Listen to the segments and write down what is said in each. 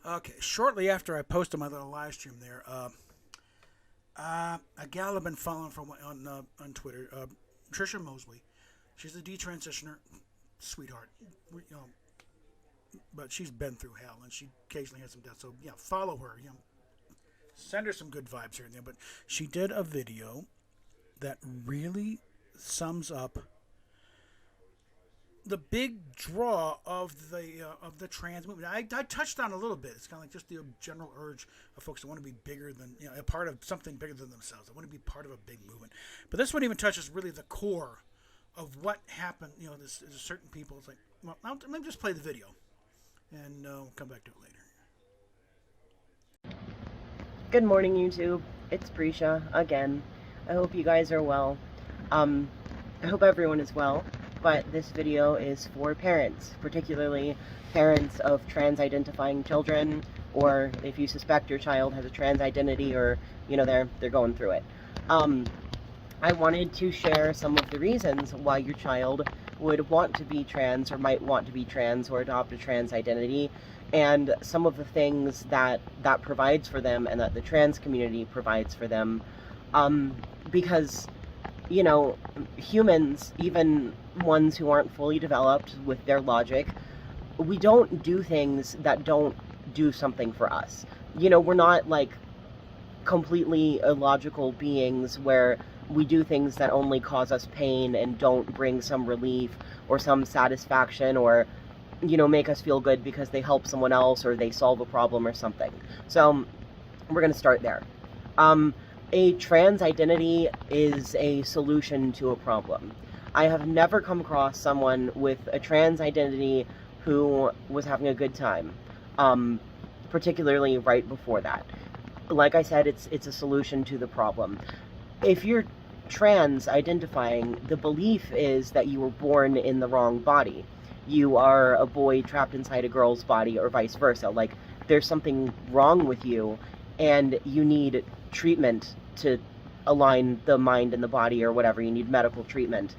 Okay, shortly after I posted my little live stream there, a gal I've been following on Twitter, Trisha Mosley. She's a detransitioner, sweetheart, you know, but she's been through hell and she occasionally has some death. So yeah, follow her. Send her some good vibes here and there. But she did a video that really sums up the big draw of the trans movement. I touched on a little bit. It's kind of like just the general urge of folks that want to be bigger than a part of something bigger than themselves. They want to be part of a big movement. But this one even touches really the core of what happened. There's certain people. It's like, well, let me just play the video, and we'll come back to it later. Good morning, YouTube. It's Prisha again. I hope you guys are well. I hope everyone is well, but this video is for parents, particularly parents of trans-identifying children, or if you suspect your child has a trans identity, or they're going through it. I wanted to share some of the reasons why your child would want to be trans, or might want to be trans, or adopt a trans identity, and some of the things that provides for them and that the trans community provides for them. Because, humans, even ones who aren't fully developed with their logic, we don't do things that don't do something for us. We're not like completely illogical beings where we do things that only cause us pain and don't bring some relief or some satisfaction, or make us feel good because they help someone else or they solve a problem or something. So we're going to start there. A trans identity is a solution to a problem. I have never come across someone with a trans identity who was having a good time, particularly right before that. Like I said, it's a solution to the problem. If you're trans identifying, the belief is that you were born in the wrong body. You are a boy trapped inside a girl's body, or vice versa. Like, there's something wrong with you, and you need treatment to align the mind and the body, or whatever. You need medical treatment.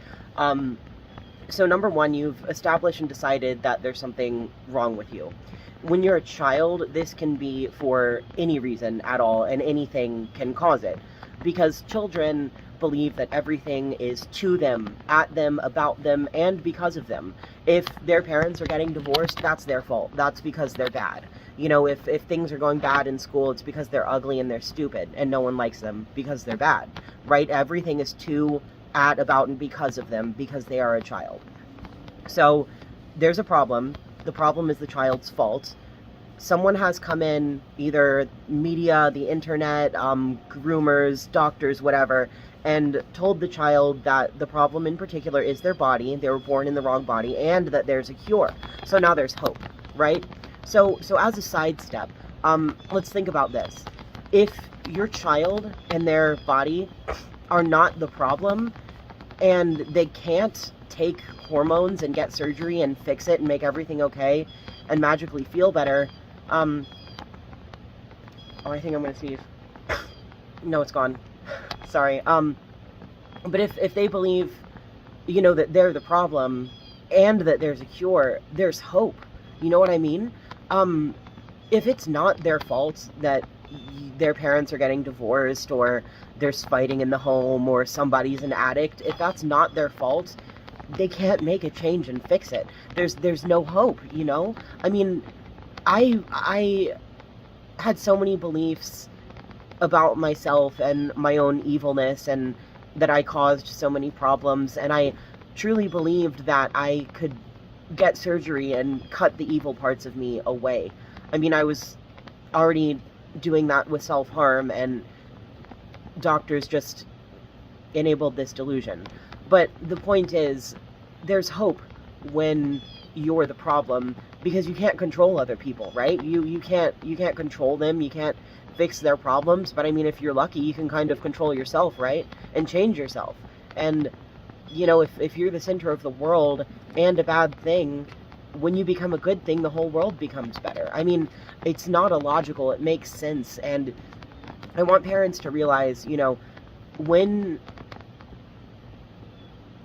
So number one, you've established and decided that there's something wrong with you. When you're a child, this can be for any reason at all, and anything can cause it. Because children believe that everything is to them, at them, about them, and because of them. If their parents are getting divorced, that's their fault. That's because they're bad. If things are going bad in school, it's because they're ugly and they're stupid and no one likes them because they're bad, right? Everything is to, at, about, and because of them, because they are a child. So there's a problem. The problem is the child's fault. Someone has come in, either media, the internet, groomers, doctors, whatever, and told the child that the problem in particular is their body, they were born in the wrong body, and that there's a cure. So now there's hope, right? So as a sidestep, let's think about this. If your child and their body are not the problem, and they can't take hormones and get surgery and fix it and make everything okay and magically feel better, oh, I think I'm gonna sneeze. No, it's gone. Sorry. But if they believe, that they're the problem and that there's a cure, there's hope. You know what I mean? If it's not their fault that their parents are getting divorced, or there's fighting in the home, or somebody's an addict, if that's not their fault, they can't make a change and fix it. There's no hope, I mean, I had so many beliefs about myself and my own evilness, and that I caused so many problems, and I truly believed that I could get surgery and cut the evil parts of me away. I mean, I was already doing that with self-harm, and doctors just enabled this delusion. But the point is, there's hope when you're the problem, because you can't control other people, right? You can't control them, you can't fix their problems, but I mean, if you're lucky, you can kind of control yourself, right? And change yourself. And if you're the center of the world and a bad thing, when you become a good thing, the whole world becomes better. I mean, it's not illogical, it makes sense. And I want parents to realize, when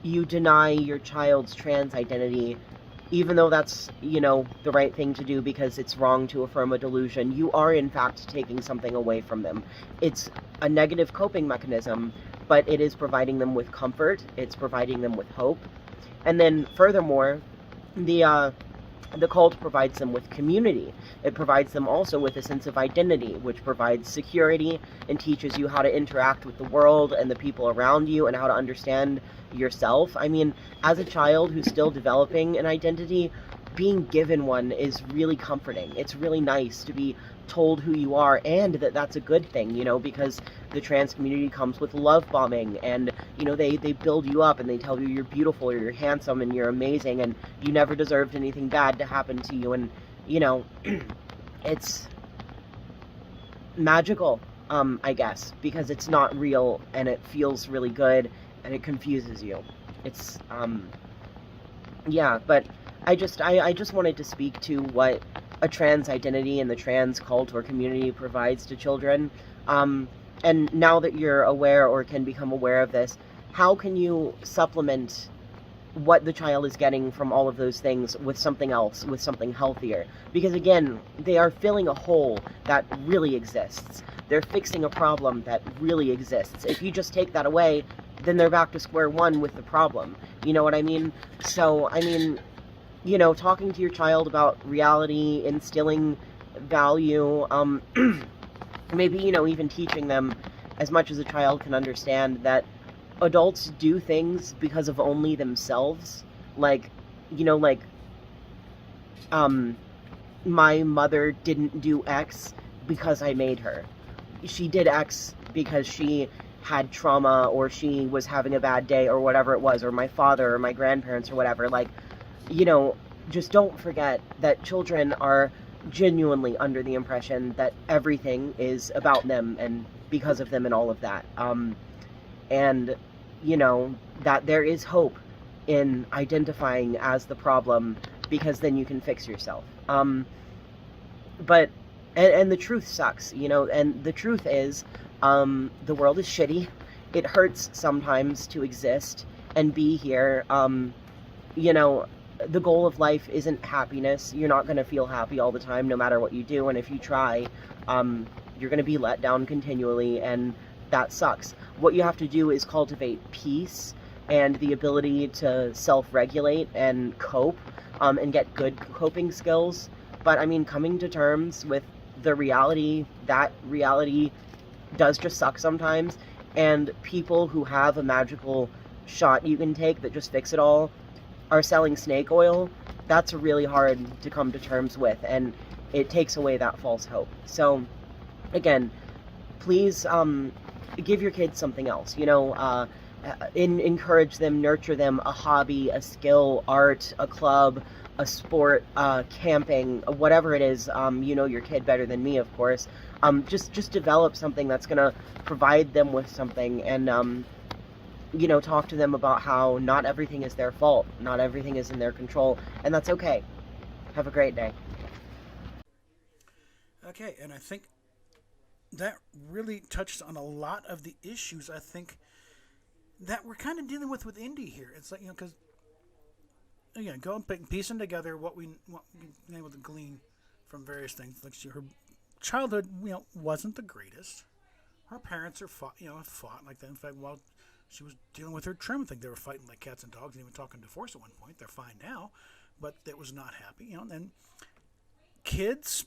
you deny your child's trans identity, even though that's, the right thing to do because it's wrong to affirm a delusion, you are in fact taking something away from them. It's a negative coping mechanism, but it is providing them with comfort, it's providing them with hope. And then furthermore, the cult provides them with community. It provides them also with a sense of identity, which provides security and teaches you how to interact with the world and the people around you and how to understand yourself. I mean, as a child who's still developing an identity, being given one is really comforting. It's really nice to be told who you are, and that's a good thing, because the trans community comes with love bombing, and they build you up and they tell you you're beautiful, or you're handsome, and you're amazing, and you never deserved anything bad to happen to you. And it's magical, I guess, because it's not real and it feels really good and it confuses you. It's yeah, but I just wanted to speak to what a trans identity and the trans cult or community provides to children. And now that you're aware or can become aware of this, how can you supplement what the child is getting from all of those things with something else, with something healthier? Because again, they are filling a hole that really exists. They're fixing a problem that really exists. If you just take that away, then they're back to square one with the problem. You know what I mean? So, I mean, talking to your child about reality, instilling value, maybe, even teaching them as much as a child can understand that adults do things because of only themselves. Like, my mother didn't do X because I made her. She did X because she had trauma, or she was having a bad day, or whatever it was, or my father or my grandparents or whatever. Like, just don't forget that children are genuinely under the impression that everything is about them and because of them and all of that. And, that there is hope in identifying as the problem, because then you can fix yourself. But, and the truth sucks, and the truth is, the world is shitty. It hurts sometimes to exist and be here. The goal of life isn't happiness. You're not going to feel happy all the time, no matter what you do. And if you try, you're going to be let down continually, and that sucks. What you have to do is cultivate peace and the ability to self-regulate and cope, and get good coping skills. But I mean, coming to terms with the reality that reality does just suck sometimes, and people who have a magical shot you can take that just fix it all are selling snake oil. That's really hard to come to terms with, and it takes away that false hope. So again, please give your kids something else, encourage them, nurture them, a hobby, a skill, art, a club, a sport, camping, whatever it is. Your kid better than me, of course. Just develop something that's gonna provide them with something, and talk to them about how not everything is their fault, not everything is in their control, and that's okay. Have a great day. Okay, and I think that really touched on a lot of the issues, I think, that we're kind of dealing with Indy here. It's like, because again, going piecing together what we able to glean from various things. Like, her childhood, wasn't the greatest. Her parents are fought like that. In fact, while she was dealing with her trauma thing, they were fighting like cats and dogs, and even talking divorce at one point. They're fine now, but it was not happy. And kids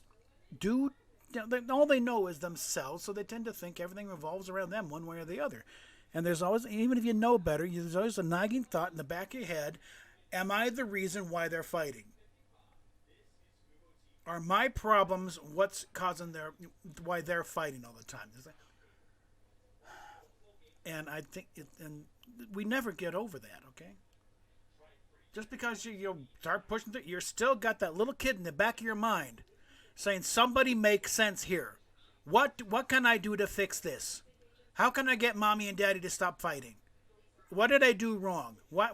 do. All they know is themselves, so they tend to think everything revolves around them one way or the other. And there's always, even if you know better, there's always a nagging thought in the back of your head: am I the reason why they're fighting? Are my problems what's causing why they're fighting all the time? And I think, and we never get over that. Okay, just because you start pushing through, you're still got that little kid in the back of your mind saying, "Somebody make sense here. What can I do to fix this? How can I get mommy and daddy to stop fighting? What did I do wrong? Why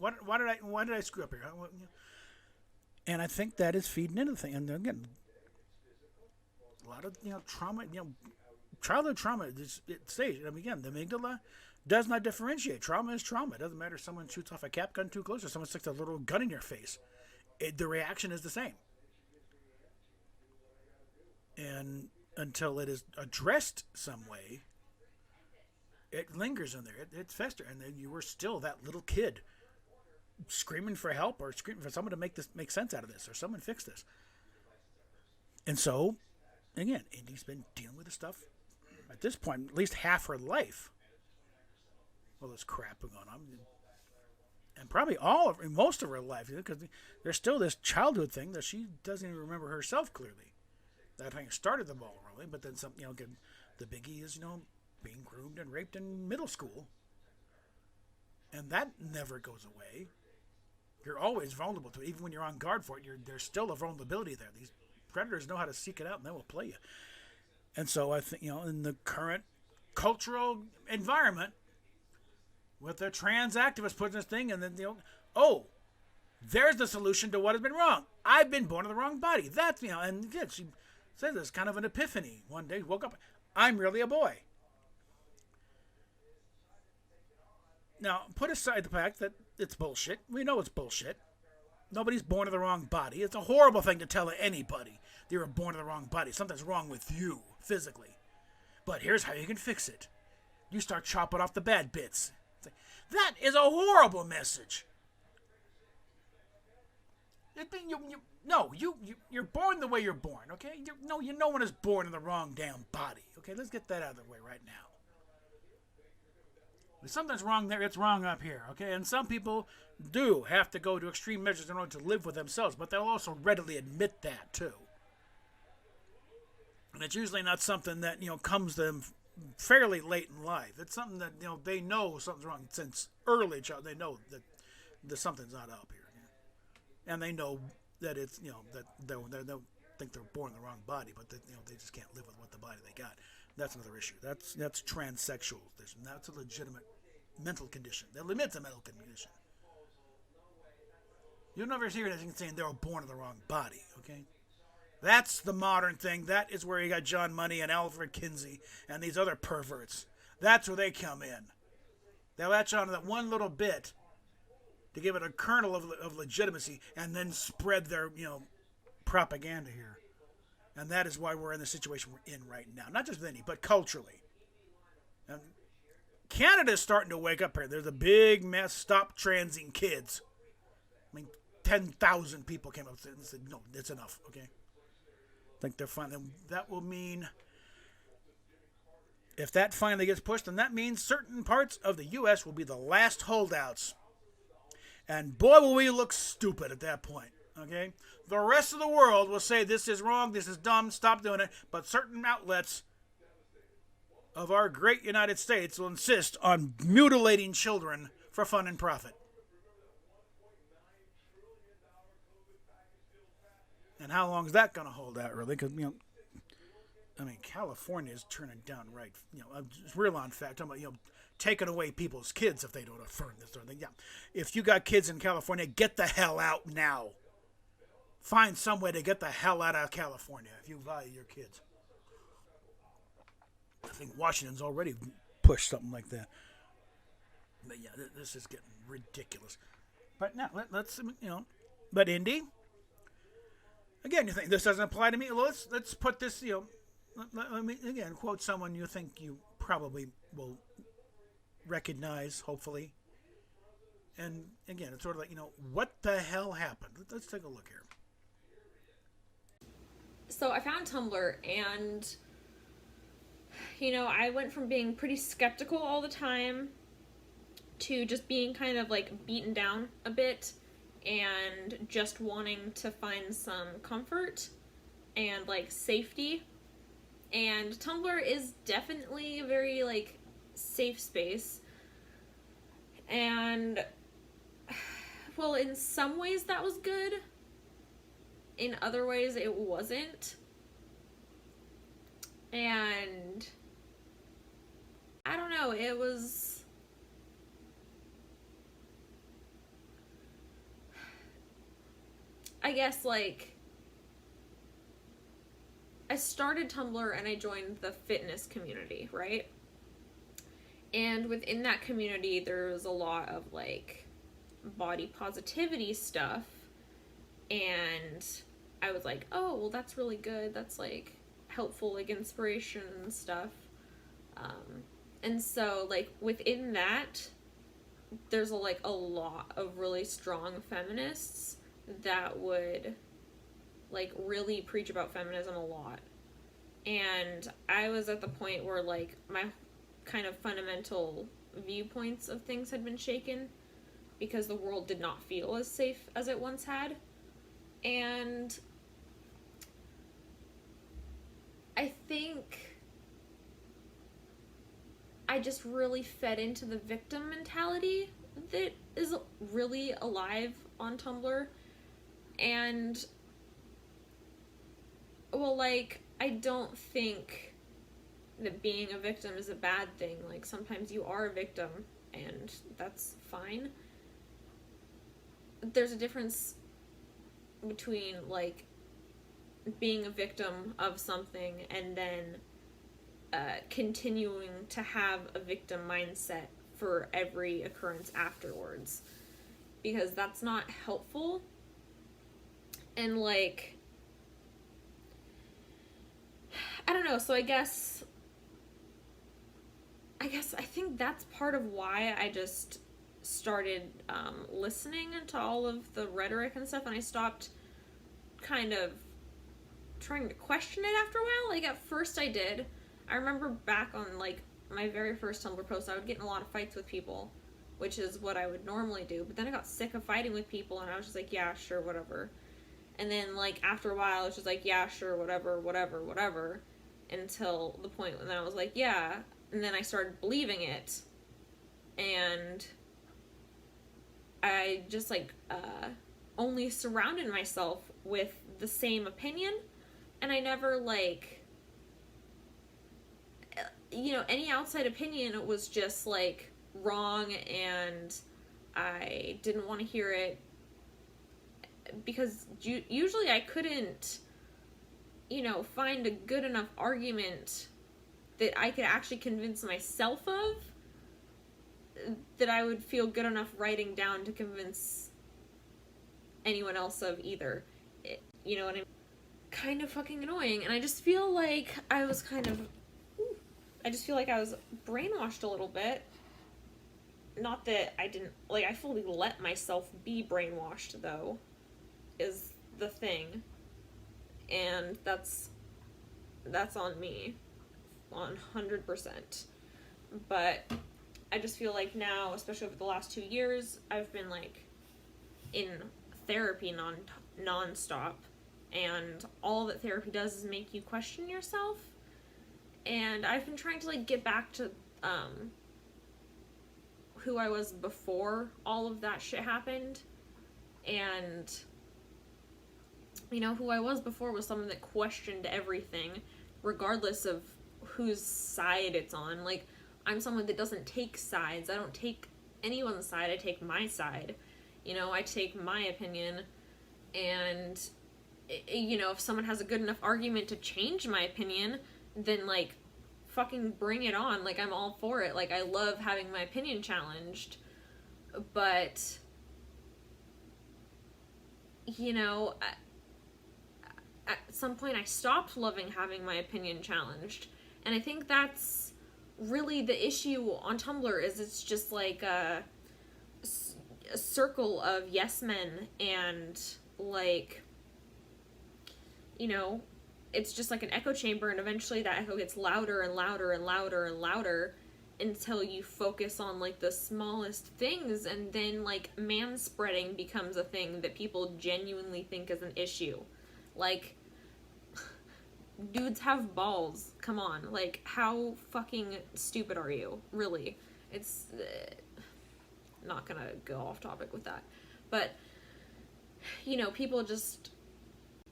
did I screw up here?" And I think that is feeding into the thing. And again, a lot of trauma, childhood trauma at this stage. I mean, again, the amygdala does not differentiate. Trauma is trauma. It doesn't matter if someone shoots off a cap gun too close or someone sticks a little gun in your face. The reaction is the same. And until it is addressed some way, it lingers in there. It's fester. And then you were still that little kid screaming for help or screaming for someone to make sense out of this or someone fix this. And so, again, Indy's been dealing with this stuff at this point, at least half her life. All this crap going on. And probably most of her life, because there's still this childhood thing that she doesn't even remember herself clearly. That thing started the ball rolling, but then some, the biggie is, being groomed and raped in middle school. And that never goes away. You're always vulnerable to it. Even when you're on guard for it, there's still a vulnerability there. These predators know how to seek it out and they will play you. And so I think, in the current cultural environment, with the trans activists putting this thing, and then, there's the solution to what has been wrong. I've been born in the wrong body. That's, and again, she said this kind of an epiphany. One day, woke up, I'm really a boy. Now, put aside the fact that it's bullshit. We know it's bullshit. Nobody's born in the wrong body. It's a horrible thing to tell anybody that you're born in the wrong body. Something's wrong with you, physically. But here's how you can fix it. You start chopping off the bad bits. That is a horrible message. You're born the way you're born, okay? No one is born in the wrong damn body, okay? Let's get that out of the way right now. If something's wrong there, it's wrong up here, okay? And some people do have to go to extreme measures in order to live with themselves, but they'll also readily admit that, too. And it's usually not something that, comes to them fairly late in life. It's something that, they know something's wrong since early childhood. They know that something's not up here. And they know that it's, that they don't think they're born in the wrong body, but that, they just can't live with what the body they got. That's another issue. That's transsexual. That's a legitimate mental condition. It's a mental condition. You'll never hear anything saying they were born in the wrong body, okay? That's the modern thing. That is where you got John Money and Alfred Kinsey and these other perverts. That's where they come in. They latch on to that one little bit to give it a kernel of legitimacy and then spread their, propaganda here. And that is why we're in the situation we're in right now. Not just with Indy, but culturally. And Canada's starting to wake up here. There's a big mass stop transing kids. 10,000 people came up and said, no, it's enough, okay? I think they're fine. That will mean, if that finally gets pushed, then that means certain parts of the U.S. will be the last holdouts. And boy, will we look stupid at that point, okay? The rest of the world will say this is wrong, this is dumb, stop doing it. But certain outlets of our great United States will insist on mutilating children for fun and profit. And how long is that going to hold out, really? Because, California is turning down right. It's real on fact. I'm about, taking away people's kids if they don't affirm this sort of thing. Yeah. If you got kids in California, get the hell out now. Find some way to get the hell out of California if you value your kids. I think Washington's already pushed something like that. But yeah, this is getting ridiculous. But now, let's, but Indy, again, you think this doesn't apply to me? Well, let's put this, let me, again, quote someone you think you probably will recognize, hopefully. And again, it's sort of like, what the hell happened? Let's take a look here. So I found Tumblr, and, I went from being pretty skeptical all the time to just being kind of like beaten down a bit and just wanting to find some comfort and like safety. And Tumblr is definitely a very like safe space. And well, in some ways that was good. In other ways it wasn't. And I don't know, it was, I guess, like, I started Tumblr and I joined the fitness community, right? And within that community, there's a lot of like body positivity stuff. And I was like, oh, well, that's really good. That's like helpful, like inspiration and stuff. And so, like, within that, there's a lot of really strong feminists that would like really preach about feminism a lot. And I was at the point where like my kind of fundamental viewpoints of things had been shaken because the world did not feel as safe as it once had. And I think I just really fed into the victim mentality that is really alive on Tumblr. And, well, like, I don't think that being a victim is a bad thing. Like, sometimes you are a victim, and that's fine. There's a difference between, like, being a victim of something and then continuing to have a victim mindset for every occurrence afterwards, because that's not helpful. And like, I don't know, so I guess I think that's part of why I just started listening to all of the rhetoric and stuff, and I stopped kind of trying to question it after a while. Like, at first I did. I remember back on, like, my very first Tumblr post, I would get in a lot of fights with people, which is what I would normally do. But then I got sick of fighting with people, and I was just like, yeah, sure, whatever. And then, like, after a while, I was just like, yeah, sure, whatever, until the point when I was like, yeah. And then I started believing it. And I just, like, only surrounded myself with the same opinion. And I never, like, you know, any outside opinion was just, like, wrong, and I didn't want to hear it, because usually I couldn't, you know, find a good enough argument that I could actually convince myself of, that I would feel good enough writing down to convince anyone else of either. You know what I mean? Kind of fucking annoying, and I just feel like I was brainwashed a little bit. Not that I didn't, like, I fully let myself be brainwashed, though, is the thing. And that's on me. 100%. But I just feel like now, especially over the last 2 years, I've been, like, in therapy non-stop. And all that therapy does is make you question yourself. And I've been trying to, like, get back to who I was before all of that shit happened. And, you know, who I was before was someone that questioned everything, regardless of whose side it's on. Like, I'm someone that doesn't take sides. I don't take anyone's side. I take my side. You know, I take my opinion. And, you know, if someone has a good enough argument to change my opinion, then, like, fucking bring it on. Like, I'm all for it. Like, I love having my opinion challenged. But, you know, at some point I stopped loving having my opinion challenged. And I think that's really the issue on Tumblr, is it's just like a circle of yes men, and, like, you know, it's just like an echo chamber, and eventually that echo gets louder and louder and louder and louder until you focus on, like, the smallest things, and then, like, manspreading becomes a thing that people genuinely think is an issue. Like, dudes have balls. Come on. Like, how fucking stupid are you? Really. It's not gonna go off topic with that. But, you know, people just,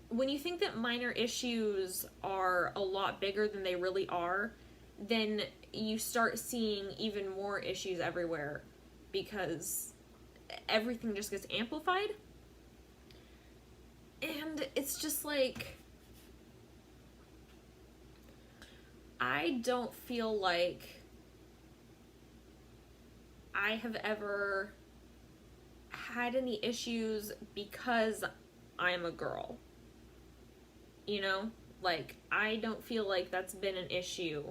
when you think that minor issues are a lot bigger than they really are, then you start seeing even more issues everywhere, because everything just gets amplified. And it's just like, I don't feel like I have ever had any issues because I'm a girl. You know? Like, I don't feel like that's been an issue.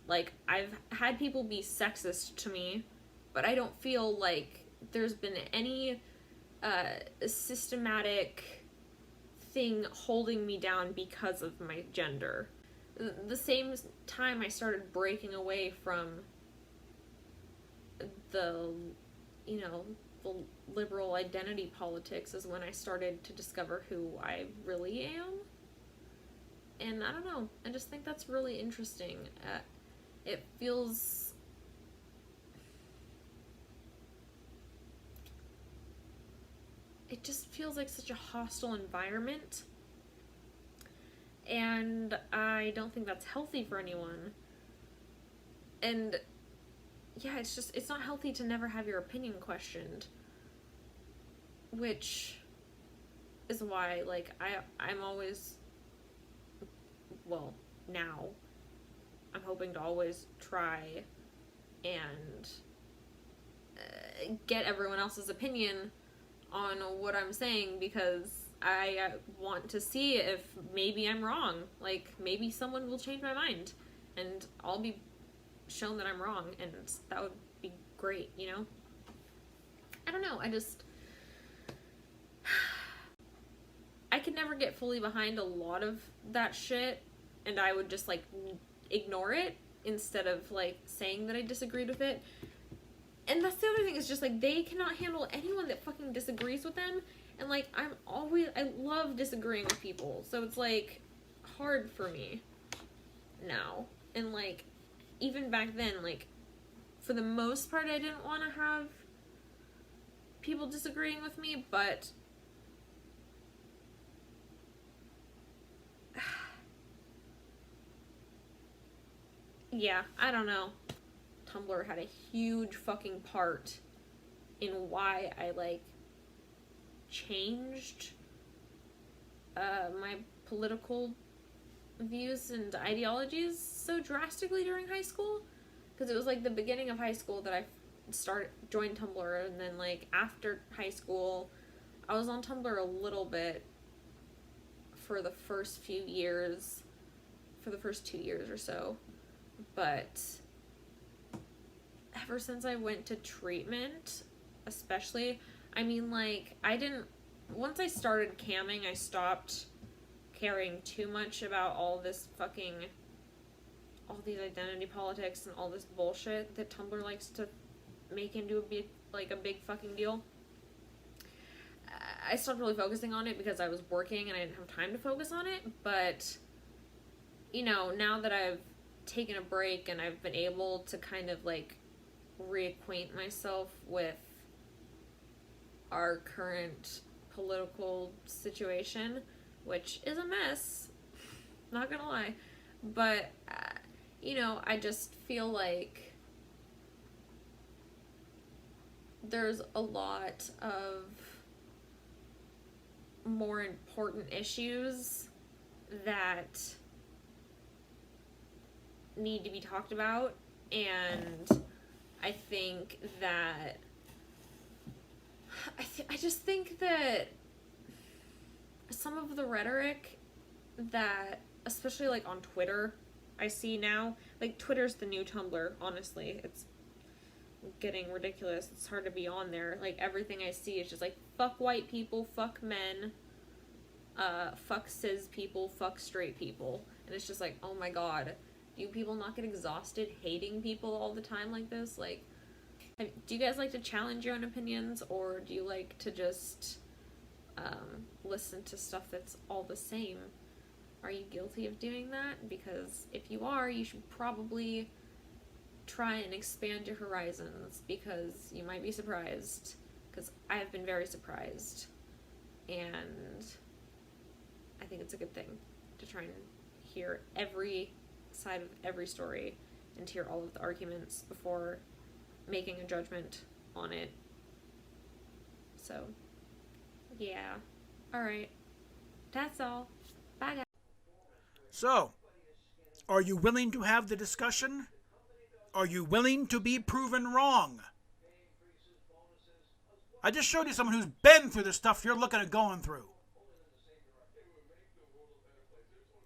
Like, I've had people be sexist to me, but I don't feel like there's been any systematic thing holding me down because of my gender. The same time I started breaking away from the, you know, the liberal identity politics is when I started to discover who I really am. And I don't know, I just think that's really interesting. It feels... It just feels like such a hostile environment. And I don't think that's healthy for anyone. And yeah, it's not healthy to never have your opinion questioned. Which is why, like, I'm always, well, now, I'm hoping to always try and get everyone else's opinion on what I'm saying, because I want to see if maybe I'm wrong. Like, maybe someone will change my mind and I'll be shown that I'm wrong, and that would be great, you know? I don't know, I could never get fully behind a lot of that shit, and I would just, like, ignore it instead of, like, saying that I disagreed with it. And that's the other thing, is just, like, they cannot handle anyone that fucking disagrees with them. And, like, I love disagreeing with people. So it's, like, hard for me now. And, like, even back then, like, for the most part, I didn't want to have people disagreeing with me, but yeah, I don't know. Tumblr had a huge fucking part in why I, like, changed my political views and ideologies so drastically during high school. Because it was, like, the beginning of high school that I joined Tumblr, and then, like, after high school, I was on Tumblr a little bit for the first 2 years or so. But ever since I went to treatment, especially, I mean, like, once I started camming, I stopped caring too much about all these identity politics and all this bullshit that Tumblr likes to make into a big fucking deal. I stopped really focusing on it because I was working and I didn't have time to focus on it, but, you know, now that I've taken a break and I've been able to kind of, like, reacquaint myself with our current political situation, which is a mess, not gonna lie, but, you know, I just feel like there's a lot of more important issues that need to be talked about, and I think that I just think that some of the rhetoric that, especially, like, on Twitter, I see now, like, Twitter's the new Tumblr, honestly. It's getting ridiculous. It's hard to be on there. Like, everything I see is just like, fuck white people, fuck men, fuck cis people, fuck straight people. And it's just like, oh my god, do people not get exhausted hating people all the time like this? Like, do you guys like to challenge your own opinions, or do you like to just listen to stuff that's all the same? Are you guilty of doing that? Because if you are, you should probably try and expand your horizons, because you might be surprised. Because I have been very surprised, and I think it's a good thing to try and hear every side of every story and hear all of the arguments before making a judgment on it. So, yeah. Alright. That's all. Bye, guys. So, are you willing to have the discussion? Are you willing to be proven wrong? I just showed you someone who's been through the stuff you're looking at going through.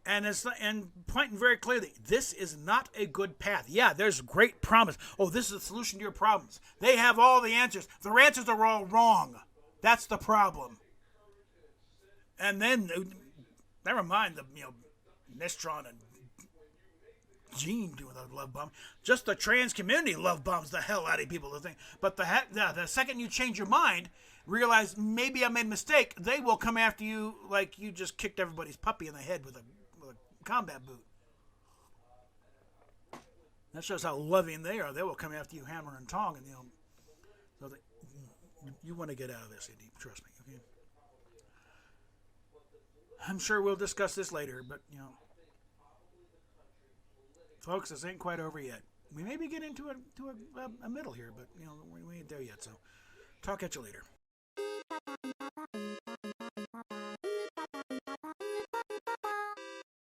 And pointing very clearly, this is not a good path. Yeah, there's great promise. Oh, this is a solution to your problems. They have all the answers. Their answers are all wrong. That's the problem. And then, never mind the Mistron and Gene doing the love bomb. Just the trans community love bombs the hell out of people. But the second you change your mind, realize maybe I made a mistake, they will come after you like you just kicked everybody's puppy in the head with a combat boot. That shows how loving they are. They will come after you hammer and tong, and so you want to get out of this, Indy. Trust me. Okay. I'm sure we'll discuss this later, but folks, this ain't quite over yet. We may be getting to a middle here, but we ain't there yet. So, talk at you later.